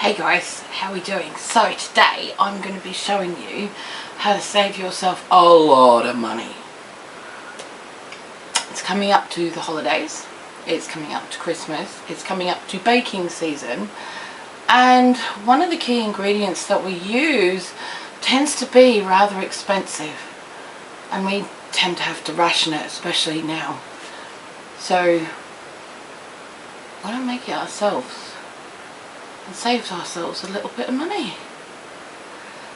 Hey guys, how are we doing? So today I'm going to be showing you how to save yourself a lot of money. It's coming up to the holidays, it's coming up to Christmas, it's coming up to baking season, and one of the key ingredients that we use tends to be rather expensive, and we tend to have to ration it, especially now. So why don't we make it ourselves and save ourselves a little bit of money?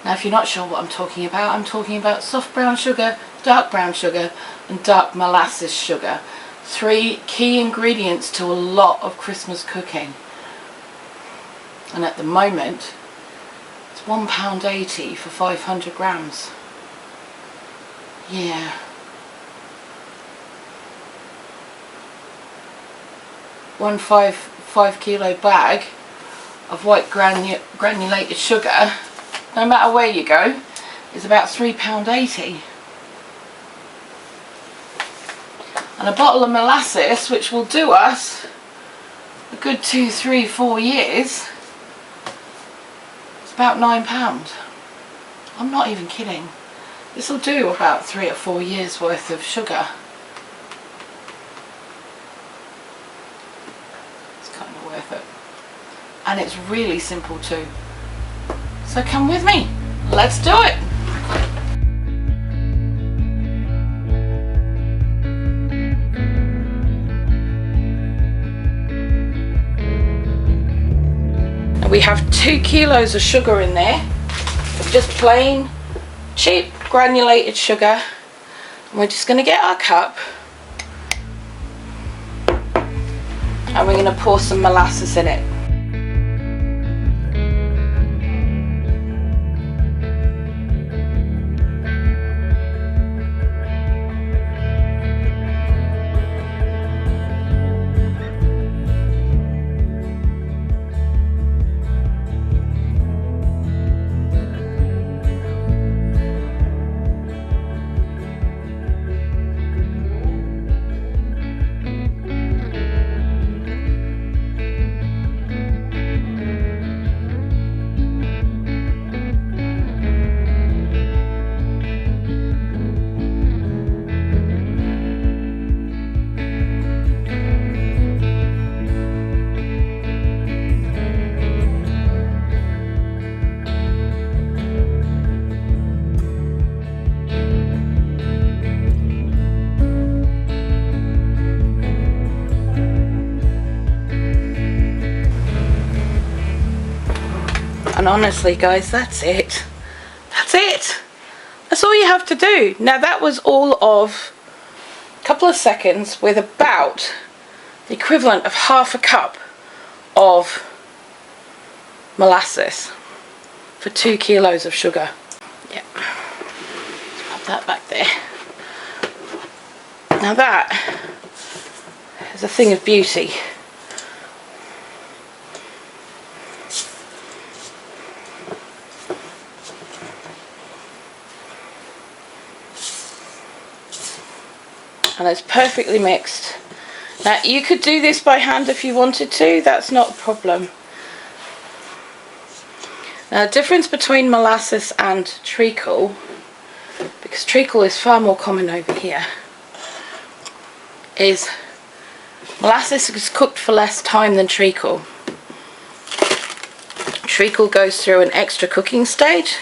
Now, if you're not sure what I'm talking about soft brown sugar, dark brown sugar and dark molasses sugar. Three key ingredients to a lot of Christmas cooking. And at the moment it's £1.80 for 500 grams. Yeah. One 5 kilo bag of white granulated sugar, no matter where you go, is about £3.80. And a bottle of molasses, which will do us a good 2, 3, 4 years, it's about £9. I'm not even kidding. This will do about 3 or 4 years worth of sugar. It's kind of worth it. And it's really simple too. So come with me, let's do it! Now we have 2 kilos of sugar in there, just plain cheap granulated sugar, and we're just going to get our cup and we're going to pour some molasses in it. And honestly guys, that's it. That's it. That's all you have to do. Now that was all of a couple of seconds with about the equivalent of half a cup of molasses for 2 kilos of sugar. Yep. Let's pop that back there. Now that is a thing of beauty. And it's perfectly mixed. Now you could do this by hand if you wanted to, that's not a problem. Now the difference between molasses and treacle, because treacle is far more common over here, is molasses is cooked for less time than treacle. Treacle goes through an extra cooking stage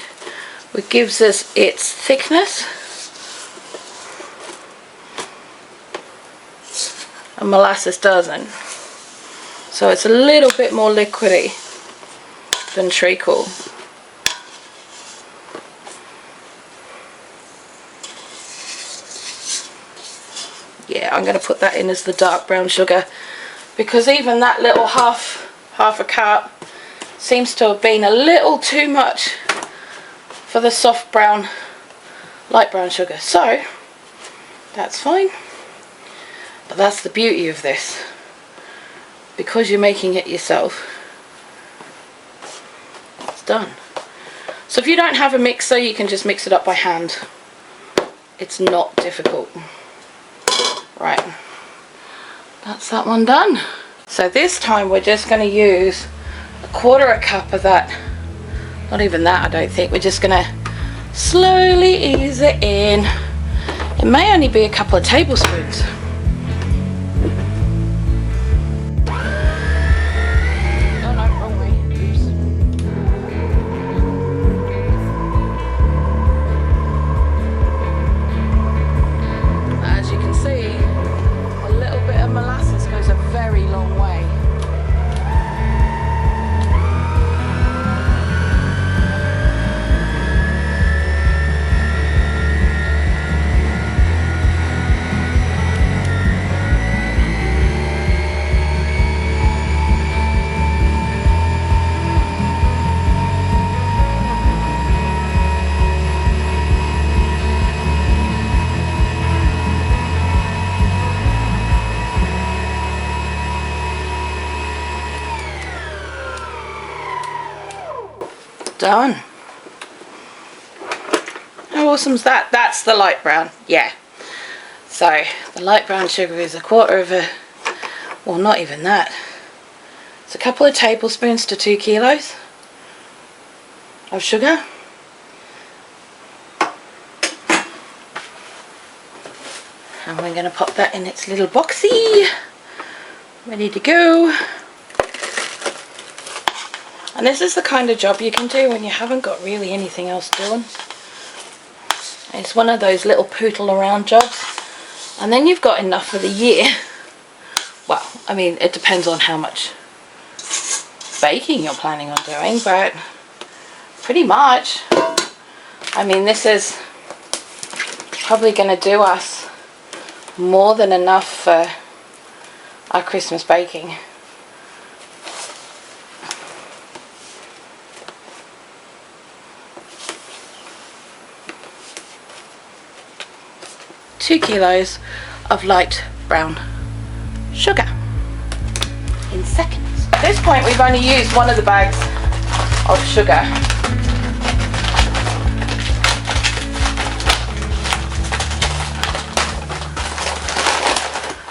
which gives us its thickness, and molasses doesn't. So it's a little bit more liquidy than treacle. Yeah, I'm going to put that in as the dark brown sugar, because even that little half a cup seems to have been a little too much for the soft brown, light brown sugar. So that's fine. But that's the beauty of this, because you're making it yourself, it's done. So if you don't have a mixer, you can just mix it up by hand. It's not difficult. Right, that's that one done. So this time we're just going to use a 1/4 cup of that. Not even that, I don't think. We're just gonna slowly ease it in. It may only be a couple of tablespoons. Done. How awesome's that? That's the light brown. Yeah. So the light brown sugar is 1/4 of a, well, not even that. It's a couple of tablespoons to 2 kilos of sugar. And we're going to pop that in its little boxy. Ready to go. And this is the kind of job you can do when you haven't got really anything else doing. It's one of those little poodle around jobs. And then you've got enough for the year. Well, I mean, it depends on how much baking you're planning on doing, but pretty much. I mean, this is probably going to do us more than enough for our Christmas baking. Two kilos of light brown sugar in seconds. At this point we've only used one of the bags of sugar.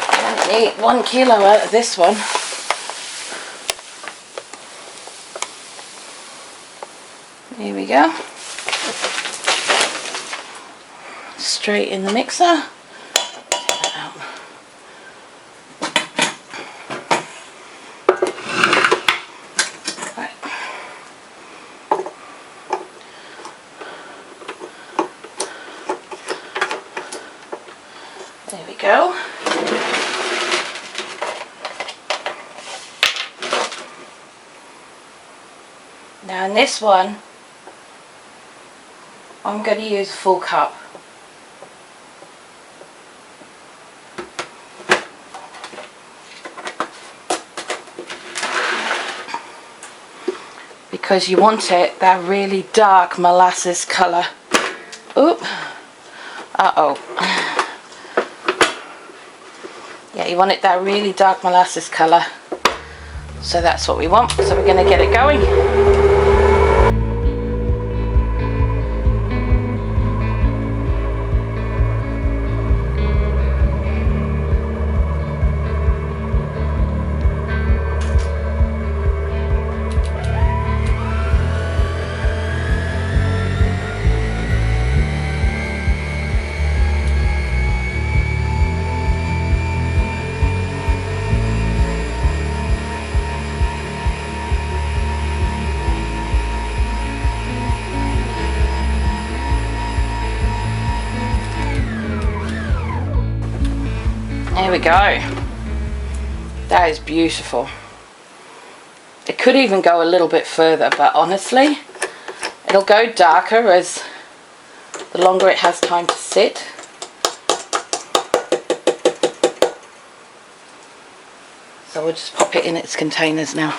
I don't need 1 kilo out of this one. Here we go. Straight in the mixer. Take that out. Right. There we go. Now in this one, I'm going to use a full cup. Because you want it that really dark molasses colour. Oop. Uh-oh. Yeah, you want it that really dark molasses colour. So that's what we want. So we're going to get it going. There we go. That is beautiful. It could even go a little bit further, but honestly, it'll go darker as the longer it has time to sit. So we'll just pop it in its containers now.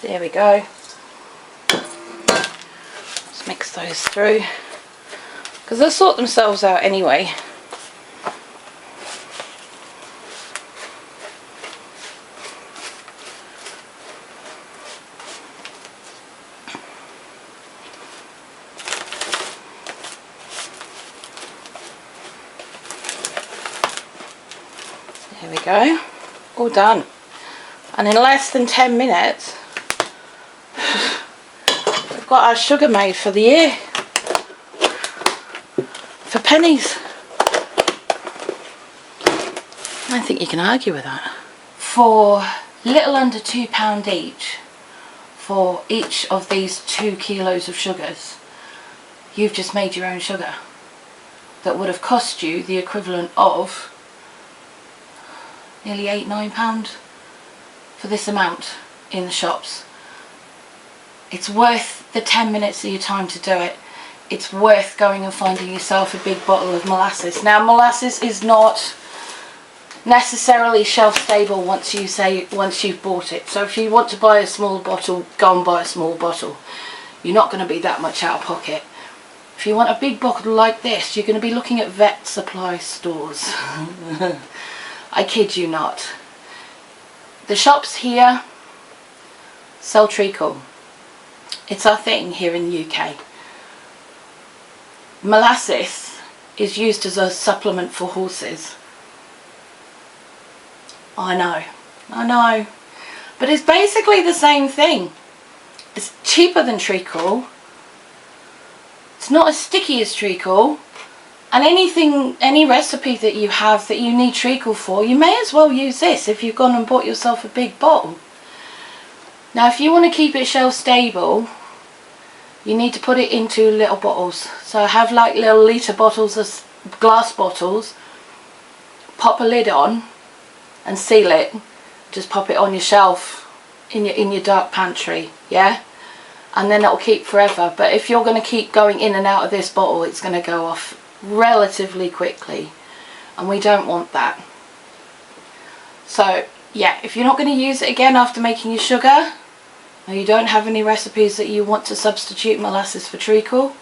There we go. Let's mix those through, because they'll sort themselves out anyway. There we go, all done. And in less than 10 minutes, we've got our sugar made for the year. For pennies. I don't think you can argue with that. For little under £2 each, for each of these 2 kilos of sugars, you've just made your own sugar. That would have cost you the equivalent of nearly £8–9 for this amount in the shops. It's worth the 10 minutes of your time to do it. It's worth going and finding yourself a big bottle of molasses. Now, molasses is not necessarily shelf stable once you've bought it. So if you want to buy a small bottle, go and buy a small bottle. You're not going to be that much out of pocket. If you want a big bottle like this, you're going to be looking at vet supply stores. I kid you not. The shops here sell treacle. It's our thing here in the UK. Molasses is used as a supplement for horses. I know. But it's basically the same thing. It's cheaper than treacle. It's not as sticky as treacle. And any recipe that you have that you need treacle for, you may as well use this if you've gone and bought yourself a big bottle. Now, if you want to keep it shelf stable, you need to put it into little bottles. So have like little litre bottles, glass bottles, pop a lid on and seal it. Just pop it on your shelf in your dark pantry, yeah? And then it'll keep forever. But if you're going to keep going in and out of this bottle, it's going to go off relatively quickly, and we don't want that. So yeah, if you're not going to use it again after making your sugar, or you don't have any recipes that you want to substitute molasses for treacle,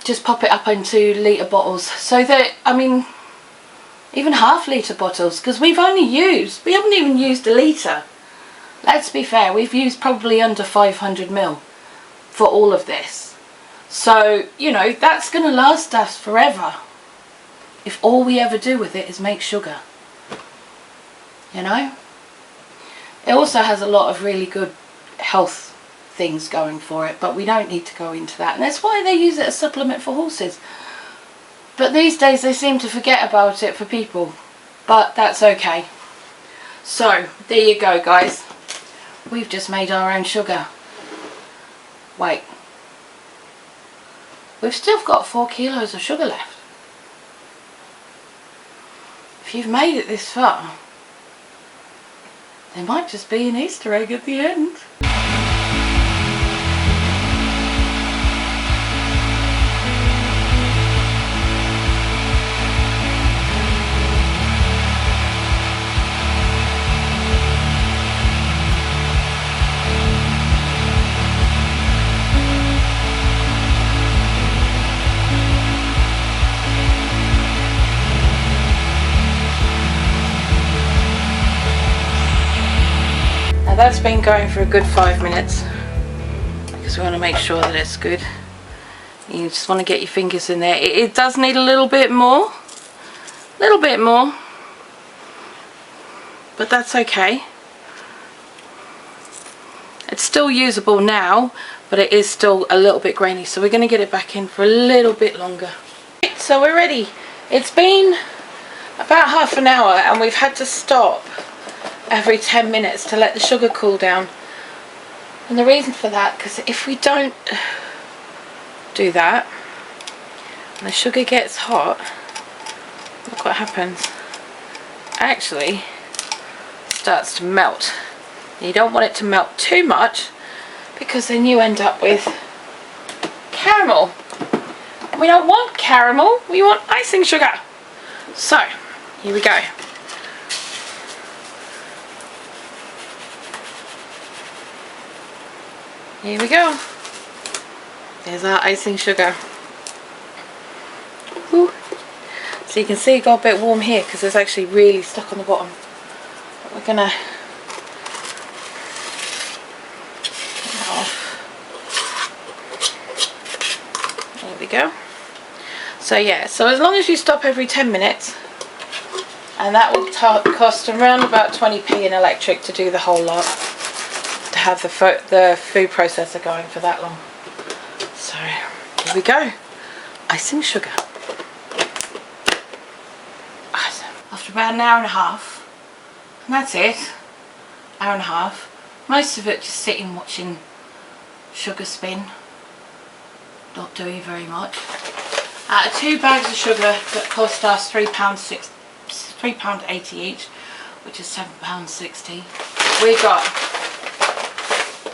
just pop it up into litre bottles. So that, I mean, even half-litre bottles, because we haven't even used a litre. Let's be fair, we've used probably under 500ml for all of this. So, you know, that's going to last us forever if all we ever do with it is make sugar. You know? It also has a lot of really good health things going for it, but we don't need to go into that. And that's why they use it as a supplement for horses. But these days they seem to forget about it for people. But that's okay. So, there you go, guys. We've just made our own sugar. Wait. We've still got 4 kilos of sugar left. If you've made it this far, there might just be an Easter egg at the end. That's been going for a good 5 minutes because we want to make sure that it's good. You just want to get your fingers in there. It does need a little bit more, but that's okay. It's still usable now, but it is still a little bit grainy, so we're going to get it back in for a little bit longer. So we're ready. It's been about half an hour and we've had to stop every 10 minutes to let the sugar cool down. And the reason for that, because if we don't do that and the sugar gets hot, look what happens. Actually starts to melt. And you don't want it to melt too much, because then you end up with caramel. We don't want caramel, we want icing sugar. So here we go. Here we go. There's our icing sugar. Woo. So you can see it got a bit warm here because it's actually really stuck on the bottom. But we're gonna get that off. There we go. So yeah, so as long as you stop every 10 minutes, and that will cost around about 20p in electric to do the whole lot, to have the food processor going for that long. So here we go, icing sugar. Awesome. After about an hour and a half, and that's it, hour and a half, most of it just sitting watching sugar spin, not doing very much. Out of 2 bags of sugar that cost us £3.80 each, which is £7.60, we got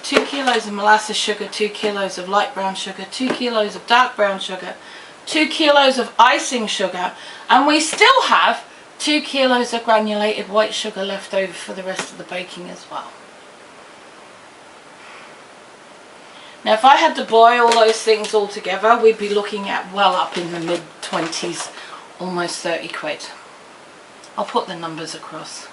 2 kilos of molasses sugar, 2 kilos of light brown sugar, 2 kilos of dark brown sugar, 2 kilos of icing sugar, and we still have 2 kilos of granulated white sugar left over for the rest of the baking as well. Now if I had to buy all those things all together, we'd be looking at well up in the mid-20s, almost 30 quid. I'll put the numbers across.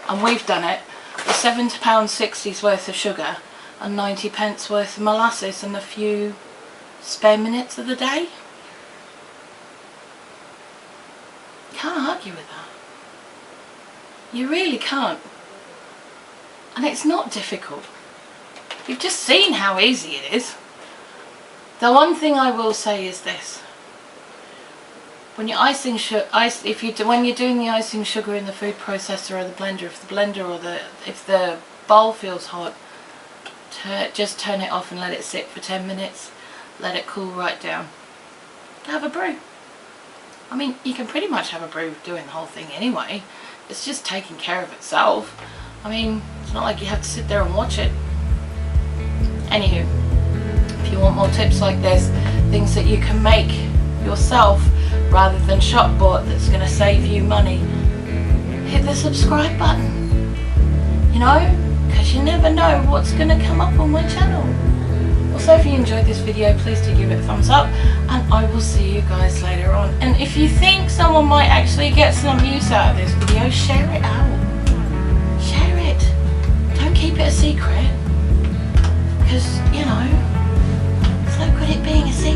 And we've done it for £7.60's worth of sugar and 90p worth of molasses and a few spare minutes of the day. Can't argue with that. You really can't. And it's not difficult. You've just seen how easy it is. The one thing I will say is this: when you're when you're doing the icing sugar in the food processor or the blender, if the bowl feels hot, just turn it off and let it sit for 10 minutes. Let it cool right down. Have a brew. I mean, you can pretty much have a brew doing the whole thing anyway. It's just taking care of itself. I mean, it's not like you have to sit there and watch it. Anywho, if you want more tips like this, things that you can make yourself rather than shop bought that's going to save you money, hit the subscribe button. You know, because you never know what's going to come up on my channel. Also, if you enjoyed this video, please do give it a thumbs up, and I will see you guys later on. And if you think someone might actually get some use out of this video, share it out. Share it. Don't keep it a secret, because, you know, it's no good it being a secret.